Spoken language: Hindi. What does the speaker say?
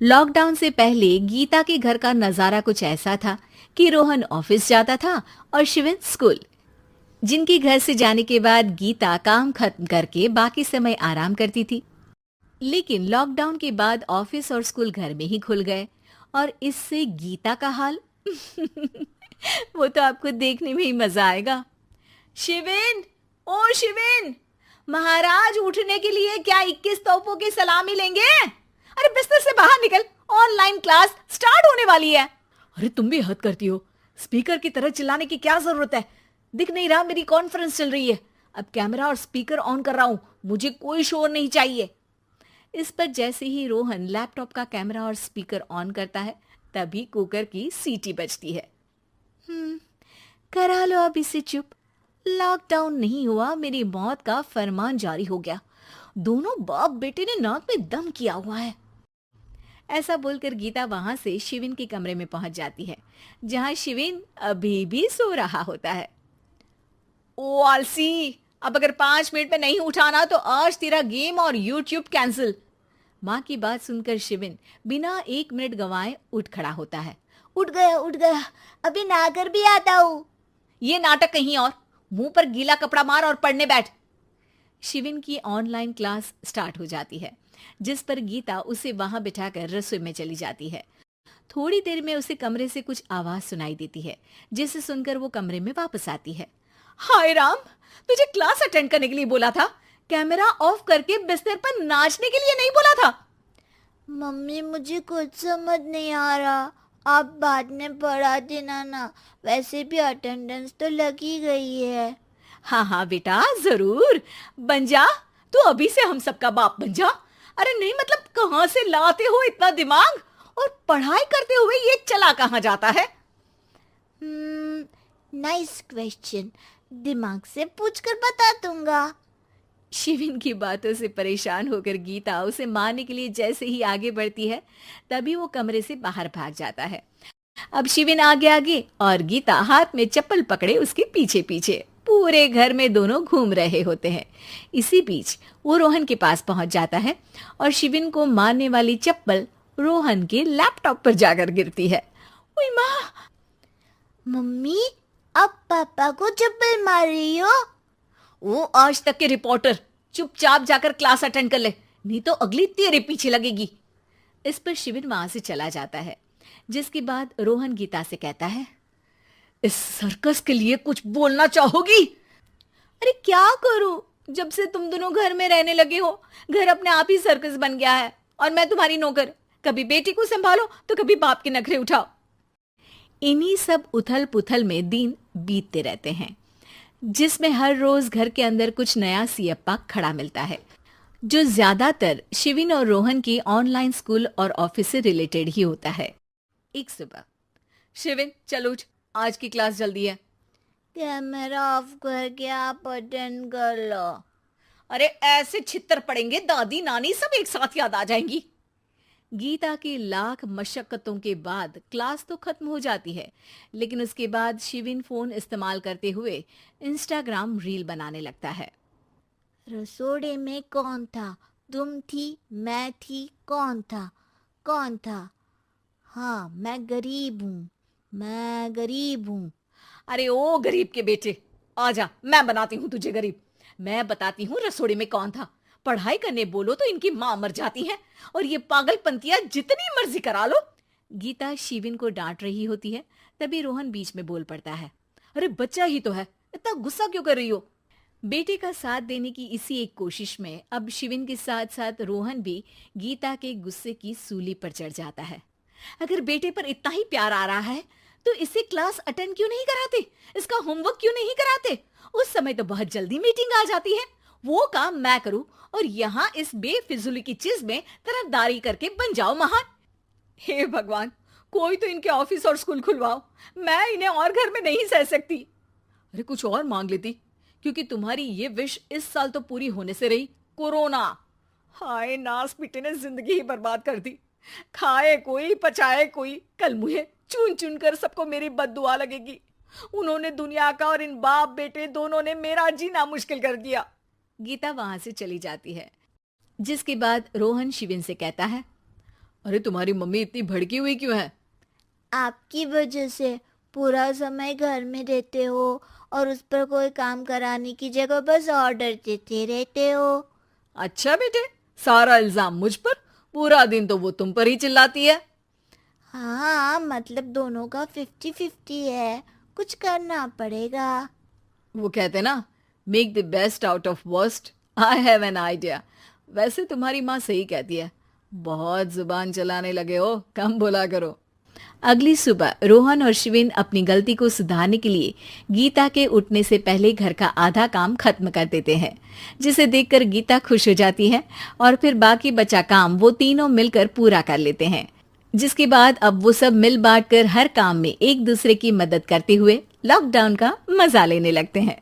लॉकडाउन से पहले गीता के घर का नजारा कुछ ऐसा था कि रोहन ऑफिस जाता था और शिविन स्कूल। जिनके घर से जाने के बाद गीता काम खत्म करके बाकी समय आराम करती थी। लेकिन लॉकडाउन के बाद ऑफिस और स्कूल घर में ही खुल गए और इससे गीता का हाल वो तो आपको देखने में ही मजा आएगा। शिविन, ओ शिविन, महाराज उठने के लिए क्या 21 तोपों की सलामी लेंगे? अरे बिस्तर से बाहर निकल, ऑनलाइन क्लास स्टार्ट होने वाली है। अरे तुम भी हद करती हो, स्पीकर की तरह चिल्लाने की क्या जरूरत है? दिख नहीं रहा मेरी कॉन्फ्रेंस चल रही है। अब कैमरा और स्पीकर ऑन कर रहा हूं, मुझे कोई शोर नहीं चाहिए। इस पर जैसे ही रोहन लैपटॉप का कैमरा और स्पीकर ऑन करता है तभी कुकर की सीटी बजती है। करा लो अब इसे चुप। लॉकडाउन नहीं हुआ, मेरी मौत का फरमान जारी हो गया। दोनों बाप बेटे ने नाक में दम किया हुआ है। ऐसा बोलकर गीता वहां से शिविन के कमरे में पहुंच जाती है, जहां शिविन अभी भी सो रहा होता है। ओ आलसी, अब अगर 5 मिनट में नहीं उठाना तो आज तेरा गेम और यूट्यूब कैंसिल। माँ की बात सुनकर शिविन बिना 1 मिनट गंवाए उठ खड़ा होता है। उठ गया, अभी नहाकर भी आता हूँ। ये नाटक कहीं और, मुंह पर गीला कपड़ा मार और पढ़ने बैठ। शिविन की ऑनलाइन क्लास स्टार्ट हो जाती है, जिस पर गीता उसे वहां बिठाकर रसोई में चली जाती है। थोड़ी देर में उसे कमरे से कुछ आवाज सुनाई देती है, जिसे सुनकर वो कमरे में वापस आती है। हाय राम, तुझे क्लास अटेंड करने के लिए बोला था, कैमरा ऑफ करके बिस्तर पर नाचने के लिए नहीं बोला था। मम्मी मुझे कुछ समझ नहीं आ रहा, आप बाद में पढ़ा देना ना, वैसे भी अटेंडेंस तो लगी गई है। हाँ हाँ बेटा, जरूर बन जा। तू अभी से हम सबका बाप बन जा। अरे नहीं मतलब कहाँ से लाते हो इतना दिमाग, और पढ़ाई करते हुए ये चला कहाँ जाता है? नाइस क्वेश्चन, दिमाग से पूछकर बता दूंगा। शिविन की बातों से परेशान होकर गीता उसे मारने के लिए जैसे ही आगे बढ़ती है तभी वो कमरे से बाहर भाग जाता है। अब शिविन आगे आगे और गीता हाथ में चप्पल पकड़े उसके पीछे पीछे पूरे घर में दोनों घूम रहे होते हैं। इसी बीच वो रोहन के पास पहुंच जाता है और शिविन को मारने वाली चप्पल रोहन के लैपटॉप पर जाकर गिरती है। ओए माँ! मम्मी, अब पापा को चप्पल मार रही हो? वो आज तक के रिपोर्टर, चुपचाप जाकर क्लास अटेंड कर ले, नहीं तो अगली तेरे पीछे लगेगी। इस पर शिविन वहां से चला जाता है, जिसके बाद रोहन गीता से कहता है, इस सर्कस के लिए कुछ बोलना चाहोगी? अरे क्या करूं, जब से तुम दोनों घर में रहने लगे हो, घर अपने आप ही सर्कस बन गया है और मैं तुम्हारी नौकर। कभी बेटी को संभालो तो कभी बाप के नखरे उठाओ। इन्हीं सब उथल पुथल में दिन बीतते रहते हैं, जिसमें हर रोज घर के अंदर कुछ नया सियप्पा खड़ा मिलता है, जो ज्यादातर शिविन और रोहन की ऑनलाइन स्कूल और ऑफिस से रिलेटेड ही होता है। एक सुबह, शिविन चलो उठ, आज की क्लास जल्दी है। कैमरा ऑफ करके आप अटेंड कर लो। अरे ऐसे छित्तर पड़ेंगे, दादी नानी सब एक साथ याद आ जाएंगी। गीता की लाख मशक्कतों के बाद क्लास तो खत्म हो जाती है, लेकिन उसके बाद शिविन फोन इस्तेमाल करते हुए इंस्टाग्राम रील बनाने लगता है। रसोड़े में कौन था? तुम थी, मैं थी, कौन था? कौन था? हाँ, मैं गरीब हूँ, मैं गरीब हूँ। अरे ओ गरीब के बेटे, आजा, मैं बनाती हूँ तुझे गरीब। मैं बताती हूँ रसोड़े में कौन था। पढ़ाई करने बोलो तो इनकी माँ मर जाती है, और ये पागलपंतियां जितनी मर्जी करा लो। गीता शिविन को डांट रही होती है, तभी रोहन बीच में बोल पड़ता है। अरे बच्चा ही तो है, इतना गुस्सा क्यों कर रही हो? बेटे का साथ देने की इसी एक कोशिश में अब शिविन के साथ साथ रोहन भी गीता के गुस्से की सूली पर चढ़ जाता है। अगर बेटे पर इतना ही प्यार आ रहा है तो इसे क्लास अटेंड क्यों नहीं कराते, इसका होमवर्क क्यों नहीं कराते? उस समय तो बहुत जल्दी मीटिंग आ जाती है, वो काम मैं करूं और यहाँ इस बेफिजुली की चीज में तरफदारी करके बन जाओ महान। हे भगवान, कोई तो इनके ऑफिस और स्कूल खुलवाओ, मैं इन्हें और घर में नहीं सह सकती। अरे कुछ और मांग लेती, क्योंकि तुम्हारी ये विश इस साल तो पूरी होने से रही, कोरोना। हाय नास पिटे ने जिंदगी ही बर्बाद कर दी। खाए कोई पचाए कोई, कल मुझे चुन चुन कर सबको मेरी बद्दुआ लगेगी। उन्होंने दुनिया का और इन बाप बेटे दोनों ने मेरा जीना मुश्किल कर दिया। गीता वहां से चली जाती है, जिसके बाद रोहन शिविन से कहता है, अरे तुम्हारी मम्मी इतनी भड़की हुई क्यों है? आपकी वजह से पूरा समय घर में रहते हो और उस पर कोई काम कराने की जगह बस ऑर्डर देते रहते हो। अच्छा बेटे, सारा इल्जाम मुझ पर, पूरा दिन तो वो तुम पर ही चिल्लाती है। हाँ, मतलब दोनों का 50-50 है, कुछ करना पड़ेगा। वो कहते ना, make the best out of worst. I have an idea. वैसे तुम्हारी माँ सही कहती है, बहुत जुबान चलाने लगे हो, कम बोला करो। अगली सुबह रोहन और शिविन अपनी गलती को सुधारने के लिए गीता के उठने से पहले घर का आधा काम खत्म कर देते हैं, जिसे देखकर गीता खुश हो जाती है और फिर बाकी बचा काम वो तीनों मिलकर पूरा कर लेते हैं। जिसके बाद अब वो सब मिल बांट कर हर काम में एक दूसरे की मदद करते हुए लॉकडाउन का मजा लेने लगते हैं।